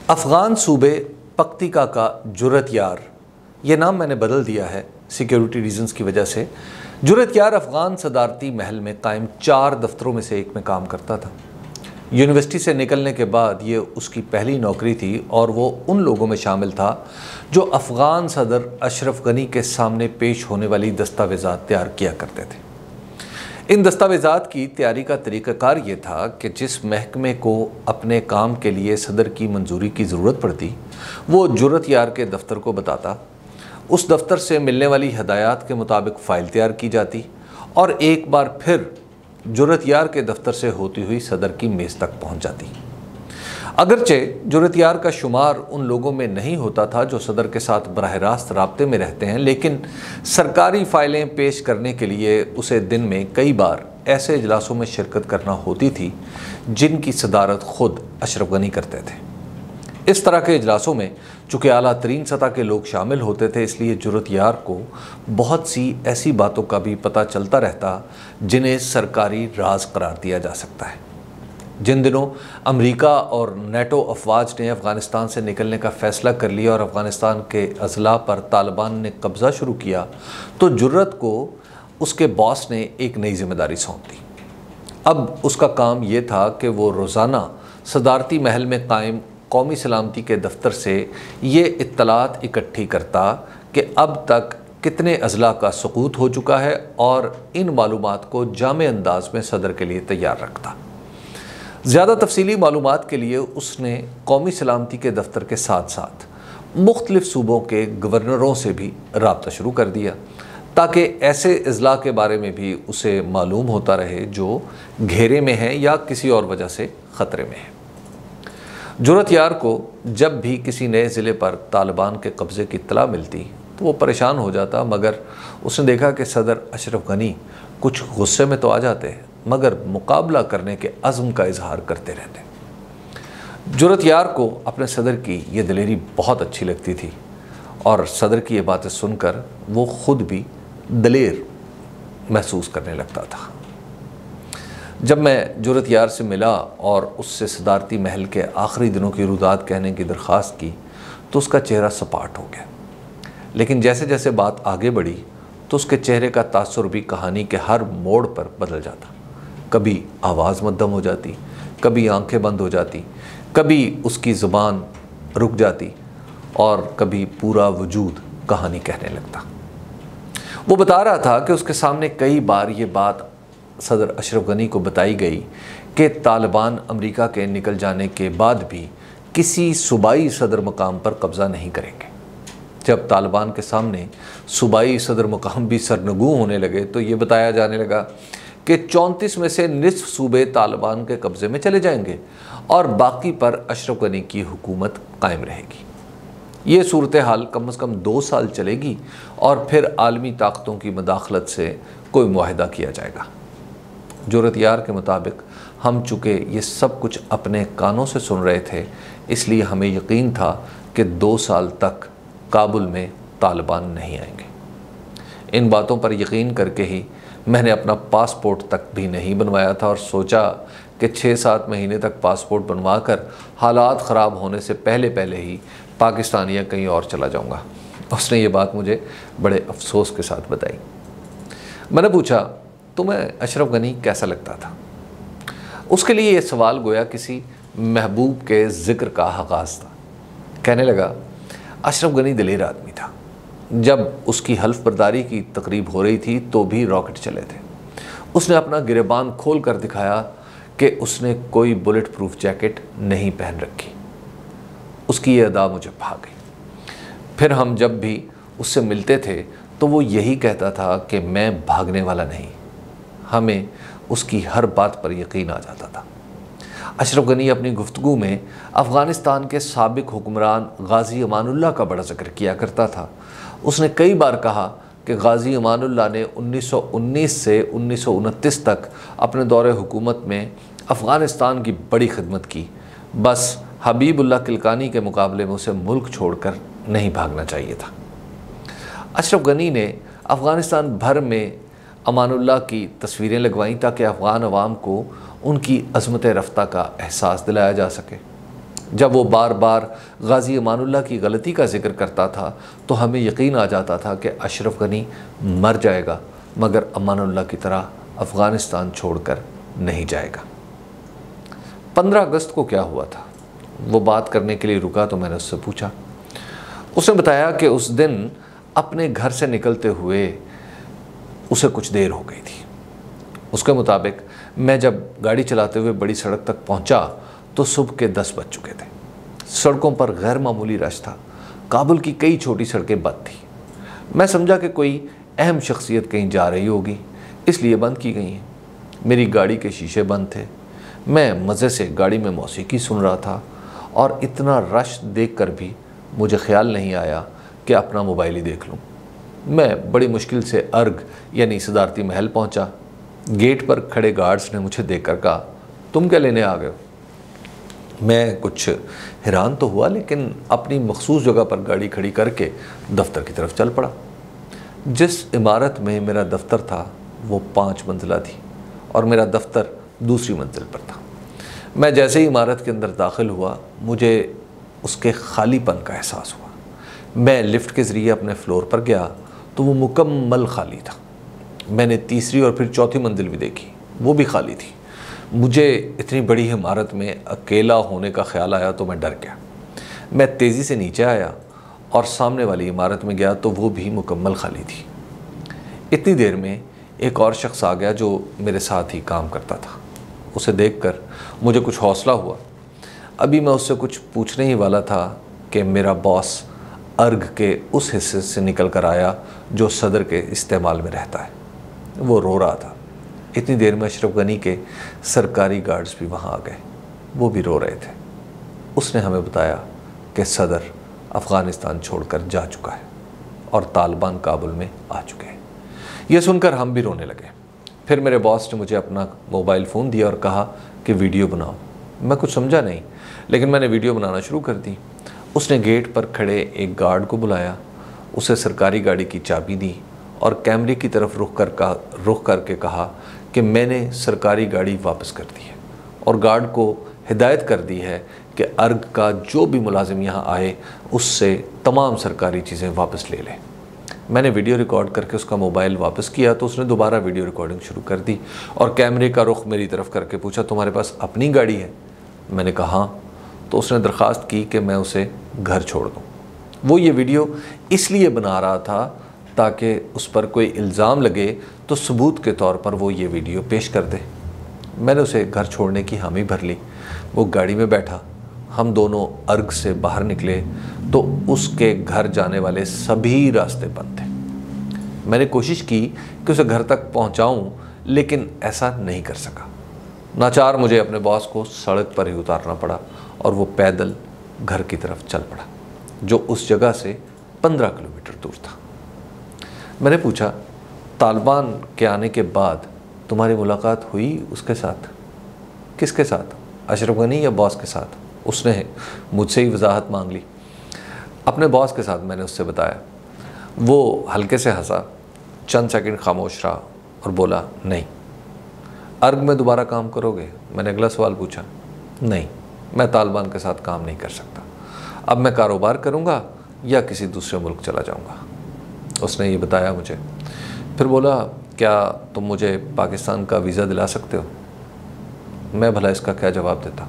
अफ़गान सूबे पक्तिका का जुर्रत यार, ये नाम मैंने बदल दिया है सिक्योरिटी रीजंस की वजह से। जुर्रत यार अफ़गान सदारती महल में कायम 4 दफ्तरों में से एक में काम करता था। यूनिवर्सिटी से निकलने के बाद ये उसकी पहली नौकरी थी और वो उन लोगों में शामिल था जो अफ़गान सदर अशरफ गनी के सामने पेश होने वाली दस्तावेज़ात तैयार किया करते थे। इन दस्तावेज़ात की तैयारी का तरीक़ाकार ये था कि जिस महकमे को अपने काम के लिए सदर की मंजूरी की ज़रूरत पड़ती, वो जुर्रत यार के दफ्तर को बताता। उस दफ्तर से मिलने वाली हदायत के मुताबिक फ़ाइल तैयार की जाती और एक बार फिर जुर्रत यार के दफ्तर से होती हुई सदर की मेज़ तक पहुँच जाती। अगरचे जुर्रत यार का शुमार उन लोगों में नहीं होता था जो सदर के साथ बराह रास्त राब्ते में रहते हैं, लेकिन सरकारी फ़ाइलें पेश करने के लिए उसे दिन में कई बार ऐसे इजलासों में शिरकत करना होती थी जिनकी सदारत ख़ुद अशरफ गनी करते थे। इस तरह के इजलासों में चूँकि आला तरीन सतह के लोग शामिल होते थे, इसलिए जुर्रत यार को बहुत सी ऐसी बातों का भी पता चलता रहता जिन्हें सरकारी राज करार दिया जा सकता है। जिन दिनों अमेरिका और नेटो अफवाज ने अफ़गानिस्तान से निकलने का फ़ैसला कर लिया और अफ़गानिस्तान के अज़ला पर तालिबान ने कब्ज़ा शुरू किया, तो जुर्रत को उसके बॉस ने एक नई जिम्मेदारी सौंप दी। अब उसका काम ये था कि वो रोज़ाना सदारती महल में कायम कौमी सलामती के दफ्तर से ये इत्तलात इकट्ठी करता कि अब तक कितने अज़ला का सुकूत हो चुका है और इन मालूमात को जामे अंदाज में सदर के लिए तैयार रखता। ज़्यादा तफसीली मालूमात के लिए उसने कौमी सलामती के दफ्तर के साथ साथ मुख्तलिफ़ सूबों के गवर्नरों से भी रब्ता शुरू कर दिया ताकि ऐसे अज़ला के बारे में भी उसे मालूम होता रहे जो घेरे में हैं या किसी और वजह से ख़तरे में हैं। जुर्रत यार को जब भी किसी नए ज़िले पर तालिबान के कब्ज़े की इत्तला मिलती तो वो परेशान हो जाता, मगर उसने देखा कि सदर अशरफ गनी कुछ गुस्से में तो आ जाते मगर मुकाबला करने के अज़्म का इजहार करते रहते। जुर्रत यार को अपने सदर की ये दिलेरी बहुत अच्छी लगती थी और सदर की ये बातें सुनकर वो ख़ुद भी दलेर महसूस करने लगता था। जब मैं जुर्रत यार से मिला और उससे सदारती महल के आखिरी दिनों की रुदात कहने की दरख्वास्त की तो उसका चेहरा सपाट हो गया, लेकिन जैसे जैसे बात आगे बढ़ी तो उसके चेहरे का तासुर भी कहानी के हर मोड़ पर बदल जाता। कभी आवाज़ मद्दम हो जाती, कभी आंखें बंद हो जाती, कभी उसकी ज़ुबान रुक जाती और कभी पूरा वजूद कहानी कहने लगता। वो बता रहा था कि उसके सामने कई बार ये बात सदर अशरफ गनी को बताई गई कि तालिबान अमेरिका के निकल जाने के बाद भी किसी सूबाई सदर मकाम पर कब्ज़ा नहीं करेंगे। जब तालिबान के सामने सूबाई सदर मकाम भी सरनगू होने लगे तो ये बताया जाने लगा कि 34 में से निसफ सूबे तालिबान के कब्ज़े में चले जाएंगे और बाकी पर अशरफ गनी की हुकूमत कायम रहेगी। ये सूरत हाल कम अज़ कम 2 साल चलेगी और फिर आलमी ताकतों की मदाखलत से कोई मुआहदा किया जाएगा। जुर्रत यार के मुताबिक हम चूँकि ये सब कुछ अपने कानों से सुन रहे थे, इसलिए हमें यकीन था कि 2 साल तक काबुल में तालिबान नहीं आएंगे। इन बातों पर यकीन करके ही मैंने अपना पासपोर्ट तक भी नहीं बनवाया था और सोचा कि 6-7 महीने तक पासपोर्ट बनवा कर हालात ख़राब होने से पहले पहले ही पाकिस्तान या कहीं और चला जाऊंगा। उसने ये बात मुझे बड़े अफसोस के साथ बताई। मैंने पूछा, तुम्हें अशरफ गनी कैसा लगता था? उसके लिए ये सवाल गोया किसी महबूब के ज़िक्र का आगाज़ था। कहने लगा, अशरफ गनी दिलेर आदमी था। जब उसकी हल्फ बर्दारी की तकरीब हो रही थी तो भी रॉकेट चले थे। उसने अपना गिरेबान खोल कर दिखाया कि उसने कोई बुलेट प्रूफ जैकेट नहीं पहन रखी। उसकी ये अदा मुझे भा गई। फिर हम जब भी उससे मिलते थे तो वो यही कहता था कि मैं भागने वाला नहीं। हमें उसकी हर बात पर यकीन आ जाता था। अशरफ गनी अपनी गुफ्तगू में अफ़गानिस्तान के साबिक हुक्मरान गाज़ी अमानुल्लाह का बड़ा ज़िक्र किया करता था। उसने कई बार कहा कि गाज़ी अमानुल्लाह ने 1919 से 1929 तक अपने दौरे हुकूमत में अफ़गानिस्तान की बड़ी खिदमत की, बस हबीबुल्लाह किलकानी के मुकाबले में उसे मुल्क छोड़कर नहीं भागना चाहिए था। अशरफ गनी ने अफ़गानिस्तान भर में अमानुल्लाह की तस्वीरें लगवाईं ताकि अफ़गान अवाम को उनकी अज़मत रफ्ता का एहसास दिलाया जा सके। जब वो बार बार गाजी अमानुल्लाह की गलती का जिक्र करता था तो हमें यकीन आ जाता था कि अशरफ गनी मर जाएगा मगर अमानुल्लाह की तरह अफ़गानिस्तान छोड़कर नहीं जाएगा। 15 अगस्त को क्या हुआ था वो बात करने के लिए रुका तो मैंने उससे पूछा। उसने बताया कि उस दिन अपने घर से निकलते हुए उसे कुछ देर हो गई थी। उसके मुताबिक मैं जब गाड़ी चलाते हुए बड़ी सड़क तक पहुंचा तो सुबह के 10 बज चुके थे। सड़कों पर गैर मामूली रश था। काबुल की कई छोटी सड़कें बंद थी। मैं समझा कि कोई अहम शख्सियत कहीं जा रही होगी इसलिए बंद की गई हैं। मेरी गाड़ी के शीशे बंद थे। मैं मज़े से गाड़ी में मौसीकी सुन रहा था और इतना रश देखकर भी मुझे ख्याल नहीं आया कि अपना मोबाइल ही देख लूं। मैं बड़ी मुश्किल से अर्ग यानी सदारती महल पहुंचा। गेट पर खड़े गार्ड्स ने मुझे देखकर कहा, तुम क्या लेने आ गए हो? मैं कुछ हैरान तो हुआ लेकिन अपनी मखसूस जगह पर गाड़ी खड़ी करके दफ्तर की तरफ चल पड़ा। जिस इमारत में मेरा दफ्तर था वो 5 मंजिला थी और मेरा दफ्तर दूसरी मंजिल पर था। मैं जैसे ही इमारत के अंदर दाखिल हुआ मुझे उसके खालीपन का एहसास हुआ। मैं लिफ्ट के ज़रिए अपने फ्लोर पर गया तो वो मुकम्मल खाली था। मैंने तीसरी और फिर चौथी मंजिल भी देखी, वो भी खाली थी। मुझे इतनी बड़ी इमारत में अकेला होने का ख्याल आया तो मैं डर गया। मैं तेज़ी से नीचे आया और सामने वाली इमारत में गया तो वो भी मुकम्मल खाली थी। इतनी देर में एक और शख्स आ गया जो मेरे साथ ही काम करता था। उसे देखकर मुझे कुछ हौसला हुआ। अभी मैं उससे कुछ पूछने ही वाला था कि मेरा बॉस अर्ग के उस हिस्से से निकल कर आया जो सदर के इस्तेमाल में रहता है। वो रो रहा था। इतनी देर में अशरफ गनी के सरकारी गार्ड्स भी वहाँ आ गए। वो भी रो रहे थे। उसने हमें बताया कि सदर अफ़गानिस्तान छोड़कर जा चुका है और तालिबान काबुल में आ चुके हैं। यह सुनकर हम भी रोने लगे। फिर मेरे बॉस ने मुझे अपना मोबाइल फ़ोन दिया और कहा कि वीडियो बनाओ। मैं कुछ समझा नहीं लेकिन मैंने वीडियो बनाना शुरू कर दी। उसने गेट पर खड़े एक गार्ड को बुलाया, उसे सरकारी गाड़ी की चाबी दी और कैमरे की तरफ रुख करके कहा कि मैंने सरकारी गाड़ी वापस कर दी है और गार्ड को हिदायत कर दी है कि अर्ग का जो भी मुलाजिम यहाँ आए उससे तमाम सरकारी चीज़ें वापस ले लें। मैंने वीडियो रिकॉर्ड करके उसका मोबाइल वापस किया तो उसने दोबारा वीडियो रिकॉर्डिंग शुरू कर दी और कैमरे का रुख मेरी तरफ करके पूछा, तुम्हारे पास अपनी गाड़ी है? मैंने कहा हाँ। तो उसने दरख्वास्त की कि मैं उसे घर छोड़ दूँ। वो ये वीडियो इसलिए बना रहा था ताकि उस पर कोई इल्ज़ाम लगे तो सबूत के तौर पर वो ये वीडियो पेश कर दे। मैंने उसे घर छोड़ने की हामी भर ली। वो गाड़ी में बैठा। हम दोनों अर्ग से बाहर निकले तो उसके घर जाने वाले सभी रास्ते बंद थे। मैंने कोशिश की कि उसे घर तक पहुंचाऊं लेकिन ऐसा नहीं कर सका। नाचार मुझे अपने बॉस को सड़क पर ही उतारना पड़ा और वो पैदल घर की तरफ चल पड़ा जो उस जगह से 15 किलोमीटर दूर था। मैंने पूछा, तालिबान के आने के बाद तुम्हारी मुलाकात हुई उसके साथ? किसके साथ? अशरफ गनी या बॉस के साथ? उसने मुझसे ही वजाहत मांग ली। अपने बॉस के साथ, मैंने उससे बताया। वो हल्के से हंसा, चंद सेकंड खामोश रहा और बोला, नहीं। अर्ग में दोबारा काम करोगे? मैंने अगला सवाल पूछा। नहीं, मैं तालिबान के साथ काम नहीं कर सकता। अब मैं कारोबार करूँगा या किसी दूसरे मुल्क चला जाऊँगा। उसने ये बताया मुझे। फिर बोला, क्या तुम मुझे पाकिस्तान का वीज़ा दिला सकते हो? मैं भला इसका क्या जवाब देता।